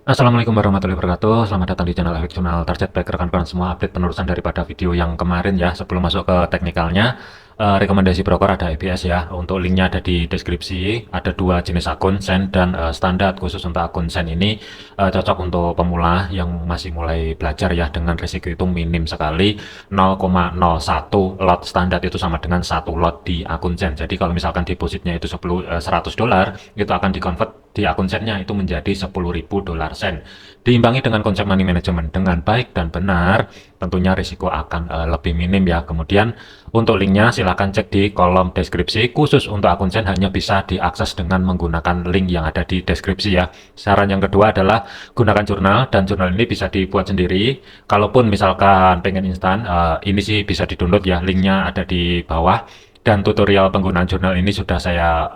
Assalamualaikum warahmatullahi wabarakatuh. Selamat datang di channel Jurnal Target. Baik rekan-rekan semua, update penerusan daripada video yang kemarin ya. Sebelum masuk ke teknikalnya, rekomendasi broker ada EBS ya. Untuk linknya ada di deskripsi. Ada dua jenis akun, Sen dan standar. Khusus untuk akun Sen ini cocok untuk pemula yang masih mulai belajar ya, dengan risiko itu minim sekali. 0,01 lot standar itu sama dengan satu lot di akun Sen. Jadi kalau misalkan depositnya itu $100, itu akan dikonvert di akun Sennya itu menjadi $10.000 Sen. Diimbangi dengan konsep money management dengan baik dan benar, tentunya risiko akan lebih minim ya. Kemudian untuk linknya silahkan cek di kolom deskripsi. Khusus untuk akun Sen hanya bisa diakses dengan menggunakan link yang ada di deskripsi ya. Saran yang kedua adalah gunakan jurnal, dan jurnal ini bisa dibuat sendiri. Kalaupun misalkan pengen instan, ini sih bisa di-download ya, linknya ada di bawah. Dan tutorial penggunaan jurnal ini sudah saya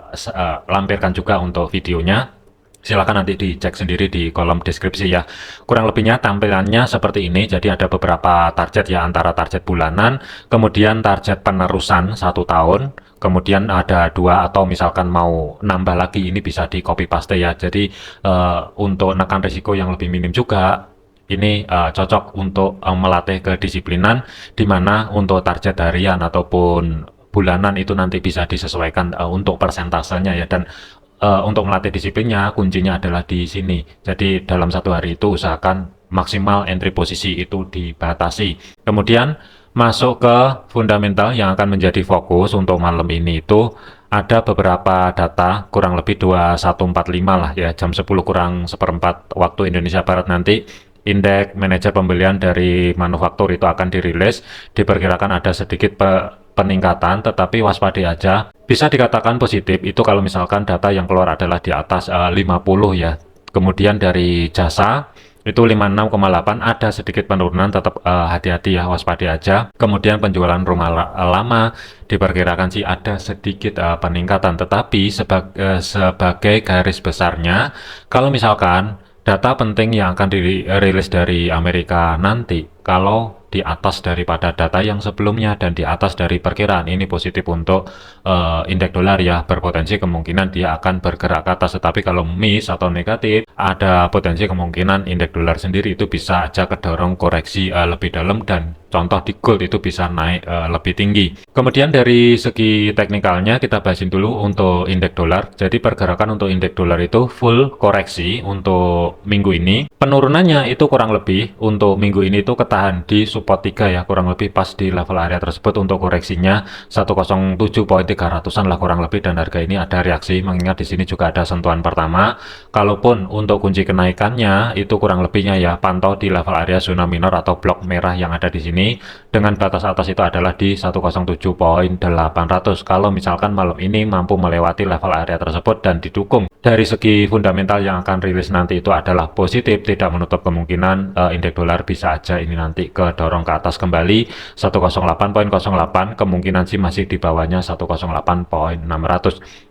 lampirkan juga untuk videonya. Silakan nanti dicek sendiri di kolom deskripsi ya. Kurang lebihnya tampilannya seperti ini. Jadi ada beberapa target ya, antara target bulanan, kemudian target penerusan 1 tahun, kemudian ada dua, atau misalkan mau nambah lagi ini bisa di copy paste ya. Jadi untuk menekan risiko yang lebih minim juga, ini cocok untuk melatih kedisiplinan, di mana untuk target harian ataupun bulanan itu nanti bisa disesuaikan untuk persentasenya ya. Dan untuk melatih disiplinnya, kuncinya adalah di sini. Jadi dalam satu hari itu usahakan maksimal entry posisi itu dibatasi. Kemudian masuk ke fundamental yang akan menjadi fokus untuk malam ini. Itu ada beberapa data, kurang lebih 2145 lah ya, jam 10 kurang seperempat waktu Indonesia Barat nanti. Indeks manajer pembelian dari manufaktur itu akan dirilis. Diperkirakan ada sedikit peningkatan, tetapi waspadai aja. Bisa dikatakan positif itu kalau misalkan data yang keluar adalah di atas 50 ya. Kemudian dari jasa itu 56,8, ada sedikit penurunan, tetap hati-hati ya, waspadai aja. Kemudian penjualan rumah lama diperkirakan sih ada sedikit peningkatan, tetapi sebagai garis besarnya, kalau misalkan data penting yang akan dirilis dari Amerika nanti, kalau di atas daripada data yang sebelumnya dan di atas dari perkiraan, ini positif untuk indeks dolar ya. Berpotensi kemungkinan dia akan bergerak ke atas, tetapi kalau miss atau negatif, ada potensi kemungkinan indeks dolar sendiri itu bisa aja kedorong koreksi lebih dalam, dan contoh di gold itu bisa naik lebih tinggi. Kemudian dari segi teknikalnya kita bahasin dulu untuk indeks dolar. Jadi pergerakan untuk indeks dolar itu full koreksi untuk minggu ini. Penurunannya itu kurang lebih untuk minggu ini itu ketahan di support 3 ya, kurang lebih pas di level area tersebut. Untuk koreksinya 107.300-an lah kurang lebih, dan harga ini ada reaksi, mengingat di sini juga ada sentuhan pertama. Kalaupun untuk kunci kenaikannya itu kurang lebihnya ya, pantau di level area zona minor atau blok merah yang ada di sini, dengan batas atas itu adalah di 107.800. Kalau misalkan malam ini mampu melewati level area tersebut dan didukung dari segi fundamental yang akan rilis nanti itu adalah positif, tidak menutup kemungkinan indeks dolar bisa aja ini nanti kedorong ke atas kembali 108.08. Kemungkinan sih masih di bawahnya 108.600.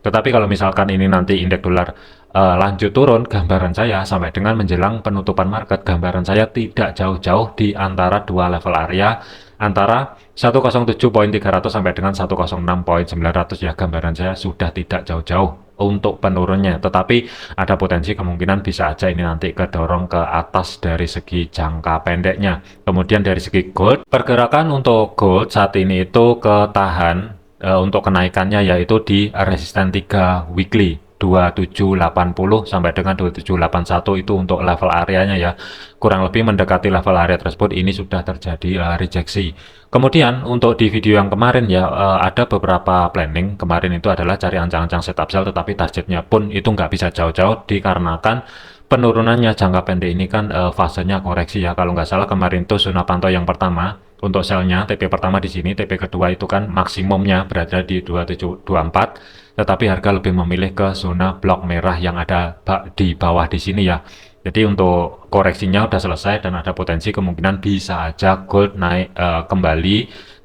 Tetapi kalau misalkan ini nanti indeks dolar lanjut turun, gambaran saya sampai dengan menjelang penutupan market, gambaran saya tidak jauh-jauh di antara dua level area, antara 107.300 sampai dengan 106.900 ya. Gambaran saya sudah tidak jauh-jauh untuk penurunnya, tetapi ada potensi kemungkinan bisa aja ini nanti kedorong ke atas dari segi jangka pendeknya. Kemudian dari segi gold, pergerakan untuk gold saat ini itu ketahan untuk kenaikannya, yaitu di resisten 3 weekly 2780 sampai dengan 2781, itu untuk level areanya ya. Kurang lebih mendekati level area tersebut, ini sudah terjadi rejeksi. Kemudian untuk di video yang kemarin ya, ada beberapa planning. Kemarin itu adalah cari ancang-ancang setup sell, tetapi targetnya pun itu nggak bisa jauh-jauh dikarenakan penurunannya jangka pendek ini kan fasenya koreksi ya. Kalau nggak salah kemarin tuh zona pantau yang pertama untuk selnya, TP pertama di sini, TP kedua itu kan maksimumnya berada di 2724, tetapi harga lebih memilih ke zona blok merah yang ada di bawah di sini ya. Jadi untuk koreksinya udah selesai dan ada potensi kemungkinan bisa aja gold naik kembali,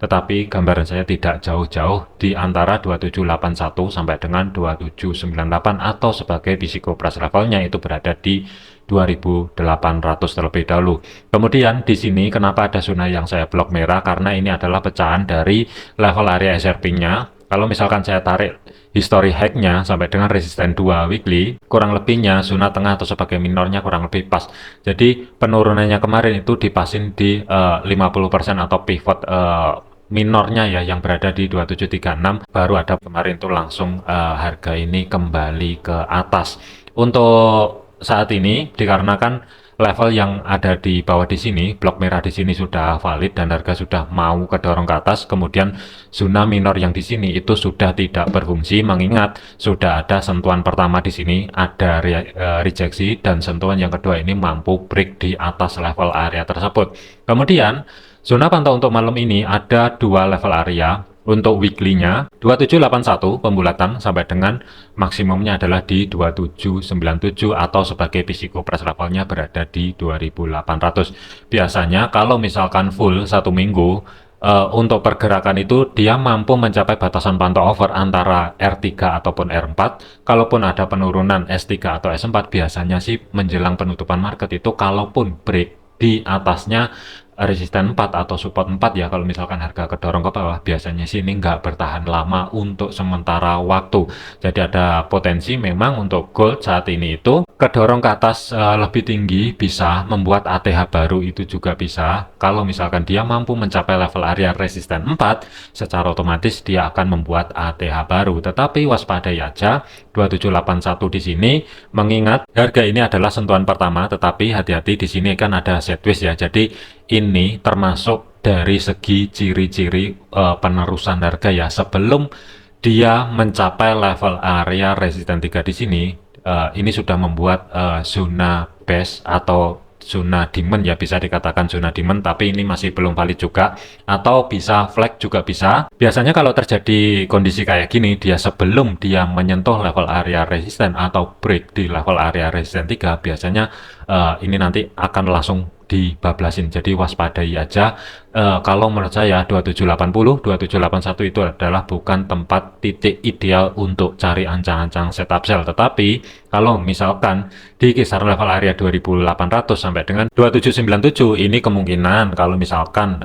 tetapi gambaran saya tidak jauh-jauh di antara 2781 sampai dengan 2798, atau sebagai risiko price levelnya itu berada di 2800 terlebih dahulu. Kemudian di sini kenapa ada zona yang saya blok merah, karena ini adalah pecahan dari level area SRP-nya. Kalau misalkan saya tarik history high-nya sampai dengan resisten 2 weekly, kurang lebihnya zona tengah atau sebagai minornya kurang lebih pas. Jadi penurunannya kemarin itu dipasin di 50% atau pivot minornya ya yang berada di 2736, baru ada kemarin itu langsung harga ini kembali ke atas. Untuk saat ini dikarenakan level yang ada di bawah di sini, blok merah di sini sudah valid dan harga sudah mau kedorong ke atas, kemudian zona minor yang di sini itu sudah tidak berfungsi, mengingat sudah ada sentuhan pertama di sini ada rejeksi, dan sentuhan yang kedua ini mampu break di atas level area tersebut. Kemudian zona pantau untuk malam ini ada dua level area. Untuk weekly-nya 2781 pembulatan sampai dengan maksimumnya adalah di 2797 atau sebagai physical price levelnya berada di 2800. Biasanya kalau misalkan full satu minggu untuk pergerakan itu dia mampu mencapai batasan pantau over antara R3 ataupun R4. Kalaupun ada penurunan S3 atau S4, biasanya sih menjelang penutupan market itu kalaupun break di atasnya resisten 4 atau support 4 ya, kalau misalkan harga kedorong ke bawah, biasanya sih ini nggak bertahan lama untuk sementara waktu. Jadi ada potensi memang untuk gold saat ini itu kedorong ke atas lebih tinggi, bisa membuat ATH baru, itu juga bisa. Kalau misalkan dia mampu mencapai level area resisten 4, secara otomatis dia akan membuat ATH baru. Tetapi waspadai aja 2781 di sini, mengingat harga ini adalah sentuhan pertama, tetapi hati-hati di sini kan ada sideways ya. Jadi ini termasuk dari segi ciri-ciri penerusan harga ya, sebelum dia mencapai level area resisten 3 di sini. Ini sudah membuat zona base atau zona demand ya, bisa dikatakan zona demand, tapi ini masih belum valid juga, atau bisa flag juga bisa. Biasanya kalau terjadi kondisi kayak gini, dia sebelum dia menyentuh level area resisten atau break di level area resisten 3, biasanya ini nanti akan langsung dibablasin. Jadi waspadai aja. Kalau menurut saya 2780, 2781 itu adalah bukan tempat titik ideal untuk cari ancang-ancang setup sell. Tetapi kalau misalkan di kisaran level area 2800 sampai dengan 2797, ini kemungkinan kalau misalkan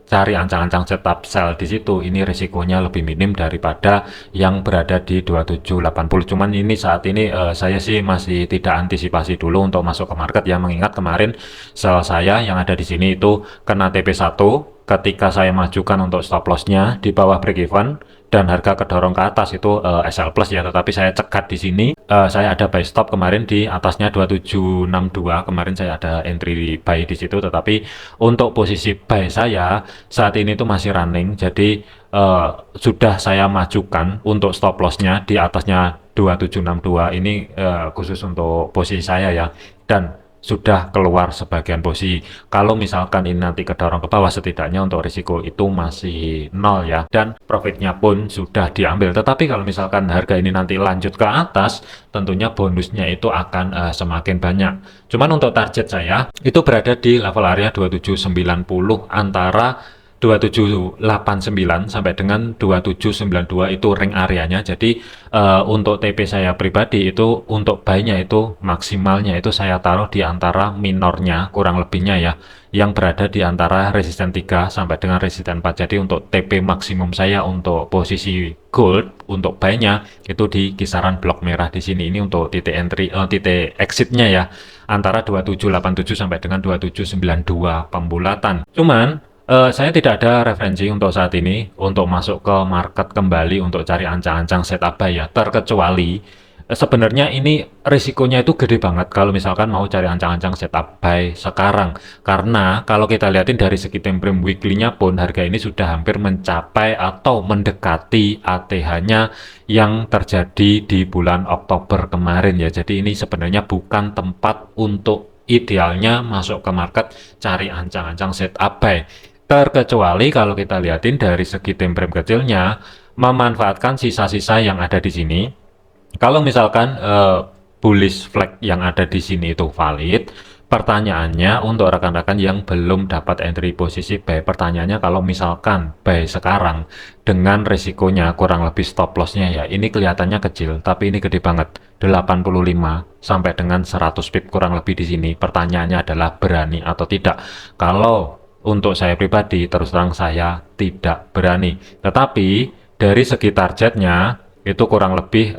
cari ancang-ancang setup sell di situ, ini risikonya lebih minim daripada yang berada di 2780. Cuman ini saat ini saya sih masih tidak antisipasi dulu untuk masuk ke market ya, mengingat kemarin sell saya yang ada di sini itu kena TP1 ketika saya majukan untuk stop lossnya di bawah break even dan harga kedorong ke atas itu SL plus ya, tetapi saya cekat di sini. Saya ada buy stop kemarin di atasnya 2762, kemarin saya ada entry buy di situ, tetapi untuk posisi buy saya saat ini itu masih running, jadi sudah saya majukan untuk stop lossnya di atasnya 2762 ini, khusus untuk posisi saya ya, dan sudah keluar sebagian posisi. Kalau misalkan ini nanti kedorong ke bawah, setidaknya untuk risiko itu masih nol ya, dan profitnya pun sudah diambil. Tetapi kalau misalkan harga ini nanti lanjut ke atas, tentunya bonusnya itu akan semakin banyak. Cuman untuk target saya itu berada di level area 2790, antara 2789 sampai dengan 2792 itu ring areanya. Jadi untuk TP saya pribadi itu untuk buy-nya itu maksimalnya itu saya taruh di antara minornya kurang lebihnya ya, yang berada di antara resisten 3 sampai dengan resisten 4. Jadi untuk TP maksimum saya untuk posisi gold untuk buy-nya itu di kisaran blok merah di sini. Ini untuk titik entry, titik exit-nya ya, antara 2787 sampai dengan 2792 pembulatan. Cuman saya tidak ada referensi untuk saat ini untuk masuk ke market kembali untuk cari ancang-ancang setup buy ya, terkecuali sebenarnya ini risikonya itu gede banget kalau misalkan mau cari ancang-ancang setup buy sekarang, karena kalau kita lihatin dari segi time frame weekly-nya pun harga ini sudah hampir mencapai atau mendekati ATH-nya yang terjadi di bulan Oktober kemarin ya. Jadi ini sebenarnya bukan tempat untuk idealnya masuk ke market cari ancang-ancang setup buy. Terkecuali kalau kita lihatin dari segi time frame kecilnya, memanfaatkan sisa-sisa yang ada di sini. Kalau misalkan bullish flag yang ada di sini itu valid, pertanyaannya untuk rekan-rekan yang belum dapat entry posisi buy, pertanyaannya kalau misalkan buy sekarang dengan risikonya kurang lebih stop lossnya ya, ini kelihatannya kecil, tapi ini gede banget, 85 sampai dengan 100 pip kurang lebih di sini. Pertanyaannya adalah berani atau tidak. Kalau untuk saya pribadi, terus terang saya tidak berani. Tetapi dari segi targetnya, itu kurang lebih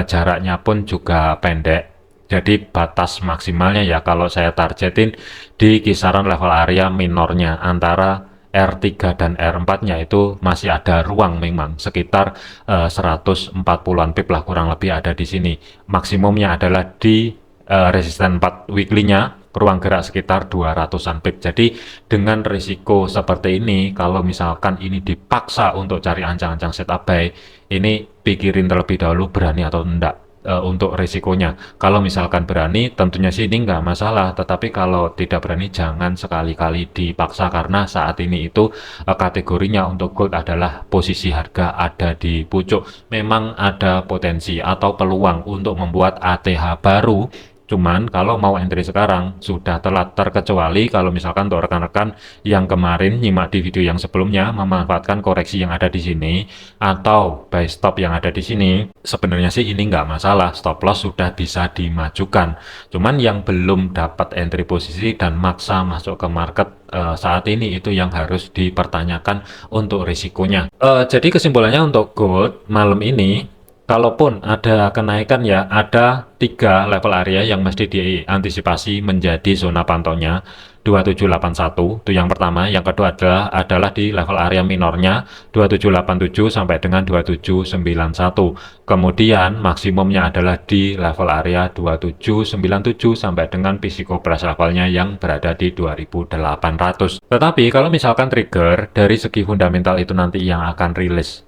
jaraknya pun juga pendek. Jadi batas maksimalnya ya kalau saya targetin di kisaran level area minornya antara R3 dan R4-nya itu masih ada ruang memang sekitar 140-an pip lah kurang lebih ada di sini. Maksimumnya adalah di resisten 4 weekly-nya ruang gerak sekitar 200-an pip. Jadi dengan risiko seperti ini, kalau misalkan ini dipaksa untuk cari ancang-ancang setup buy, ini pikirin terlebih dahulu berani atau enggak untuk risikonya. Kalau misalkan berani, tentunya sih ini nggak masalah. Tetapi kalau tidak berani, jangan sekali-kali dipaksa karena saat ini itu kategorinya untuk gold adalah posisi harga ada di pucuk. Memang ada potensi atau peluang untuk membuat ATH baru. Cuman kalau mau entry sekarang sudah telat, terkecuali kalau misalkan untuk rekan-rekan yang kemarin nyimak di video yang sebelumnya memanfaatkan koreksi yang ada di sini atau buy stop yang ada di sini. Sebenarnya sih ini nggak masalah, stop loss sudah bisa dimajukan. Cuman yang belum dapat entry posisi dan maksa masuk ke market saat ini itu yang harus dipertanyakan untuk risikonya. Jadi kesimpulannya untuk gold malam ini, kalaupun ada kenaikan ya, ada 3 level area yang mesti diantisipasi menjadi zona pantaunya. 2781 itu yang pertama, yang kedua adalah di level area minornya 2787 sampai dengan 2791. Kemudian maksimumnya adalah di level area 2797 sampai dengan physical price levelnya yang berada di 2800. Tetapi kalau misalkan trigger dari segi fundamental itu nanti yang akan rilis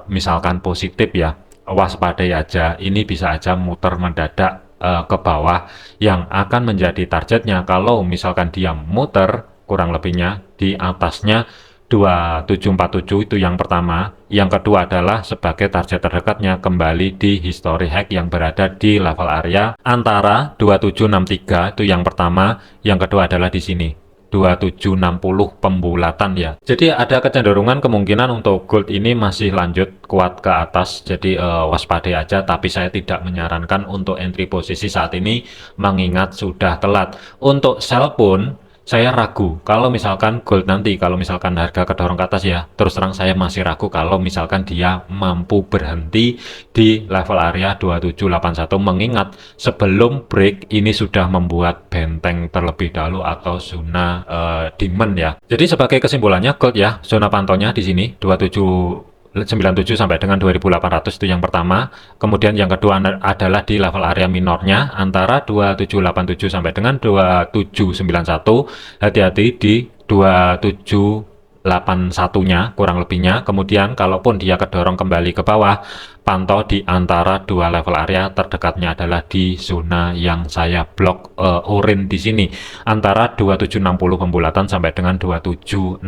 misalkan positif ya, waspadai aja, ini bisa aja muter mendadak ke bawah yang akan menjadi targetnya kalau misalkan dia muter kurang lebihnya di atasnya 2747 itu yang pertama. Yang kedua adalah sebagai target terdekatnya kembali di history high yang berada di level area antara 2763 itu yang pertama, yang kedua adalah di sini 2760 pembulatan ya. Jadi ada kecenderungan kemungkinan untuk gold ini masih lanjut kuat ke atas. Jadi waspadai aja, tapi saya tidak menyarankan untuk entry posisi saat ini mengingat sudah telat. Untuk sell pun saya ragu kalau misalkan gold nanti, kalau misalkan harga kedorong ke atas ya, terus terang saya masih ragu kalau misalkan dia mampu berhenti di level area 2781, mengingat sebelum break ini sudah membuat benteng terlebih dahulu atau zona demand ya. Jadi sebagai kesimpulannya gold ya, zona pantaunya di sini 97 sampai dengan 2800 itu yang pertama. Kemudian yang kedua adalah di level area minornya antara 2787 sampai dengan 2791. Hati-hati di 2781-nya kurang lebihnya. Kemudian kalaupun dia kedorong kembali ke bawah, pantau di antara dua level area terdekatnya adalah di zona yang saya blok orange di sini antara 2760 pembulatan sampai dengan 2765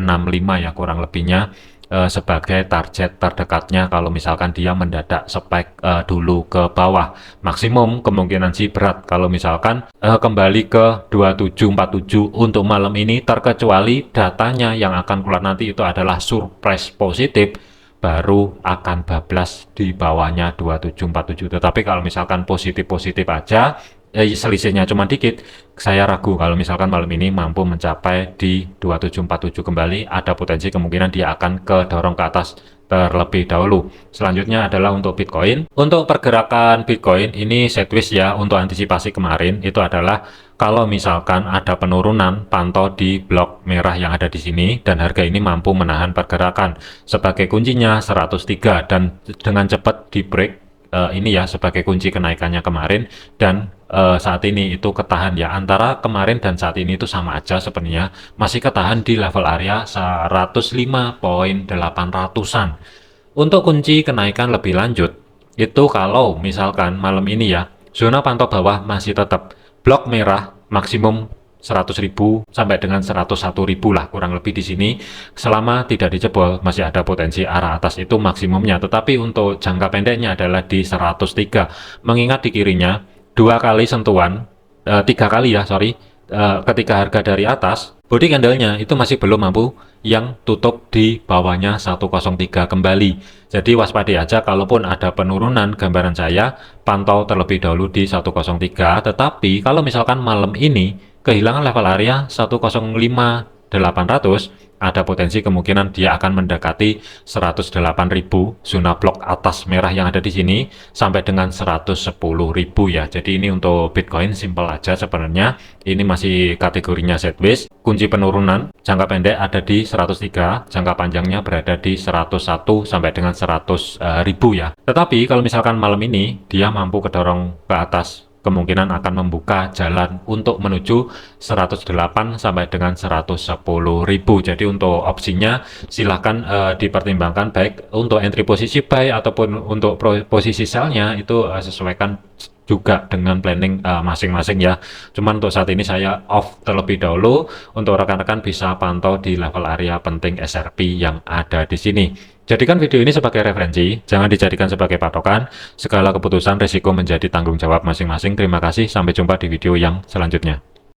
ya kurang lebihnya. Sebagai target terdekatnya kalau misalkan dia mendadak spike dulu ke bawah. Maksimum kemungkinan sih berat kalau misalkan kembali ke 2747 untuk malam ini, terkecuali datanya yang akan keluar nanti itu adalah surprise positif, baru akan bablas di bawahnya 2747. Tetapi kalau misalkan positif-positif aja, selisihnya cuma dikit, saya ragu kalau misalkan malam ini mampu mencapai di 2747 kembali. Ada potensi kemungkinan dia akan kedorong ke atas terlebih dahulu. Selanjutnya adalah untuk Bitcoin. Untuk pergerakan Bitcoin ini sideways ya. Untuk antisipasi kemarin itu adalah kalau misalkan ada penurunan, pantau di blok merah yang ada di sini dan harga ini mampu menahan pergerakan. Sebagai kuncinya 103 dan dengan cepat di break ini ya sebagai kunci kenaikannya kemarin, dan saat ini itu ketahan ya, antara kemarin dan saat ini itu sama aja sebenarnya, masih ketahan di level area 105.800-an. Untuk kunci kenaikan lebih lanjut itu kalau misalkan malam ini ya, zona pantau bawah masih tetap blok merah maksimum 100.000 sampai dengan 101.000 lah kurang lebih di sini. Selama tidak dijebol masih ada potensi arah atas itu maksimumnya, tetapi untuk jangka pendeknya adalah di 103, mengingat di kirinya 2 kali sentuhan, 3 kali ya sorry, ketika harga dari atas body candlenya itu masih belum mampu yang tutup di bawahnya 103 kembali. Jadi waspadai aja kalaupun ada penurunan, gambaran saya pantau terlebih dahulu di 103. Tetapi kalau misalkan malam ini kehilangan level area 105 800, ada potensi kemungkinan dia akan mendekati 108.000 zona blok atas merah yang ada di sini sampai dengan 110.000 ya. Jadi ini untuk Bitcoin simple aja sebenarnya. Ini masih kategorinya sideways. Kunci penurunan jangka pendek ada di 103, jangka panjangnya berada di 101 sampai dengan 100.000 ya. Tetapi kalau misalkan malam ini dia mampu kedorong ke atas, kemungkinan akan membuka jalan untuk menuju 108 sampai dengan 110.000. Jadi untuk opsinya silahkan dipertimbangkan baik untuk entry posisi buy ataupun untuk posisi sell-nya itu sesuaikan juga dengan planning masing-masing ya. Cuman untuk saat ini saya off terlebih dahulu. Untuk rekan-rekan bisa pantau di level area penting SRP yang ada di sini. Jadikan video ini sebagai referensi, jangan dijadikan sebagai patokan. Segala keputusan risiko menjadi tanggung jawab masing-masing. Terima kasih, sampai jumpa di video yang selanjutnya.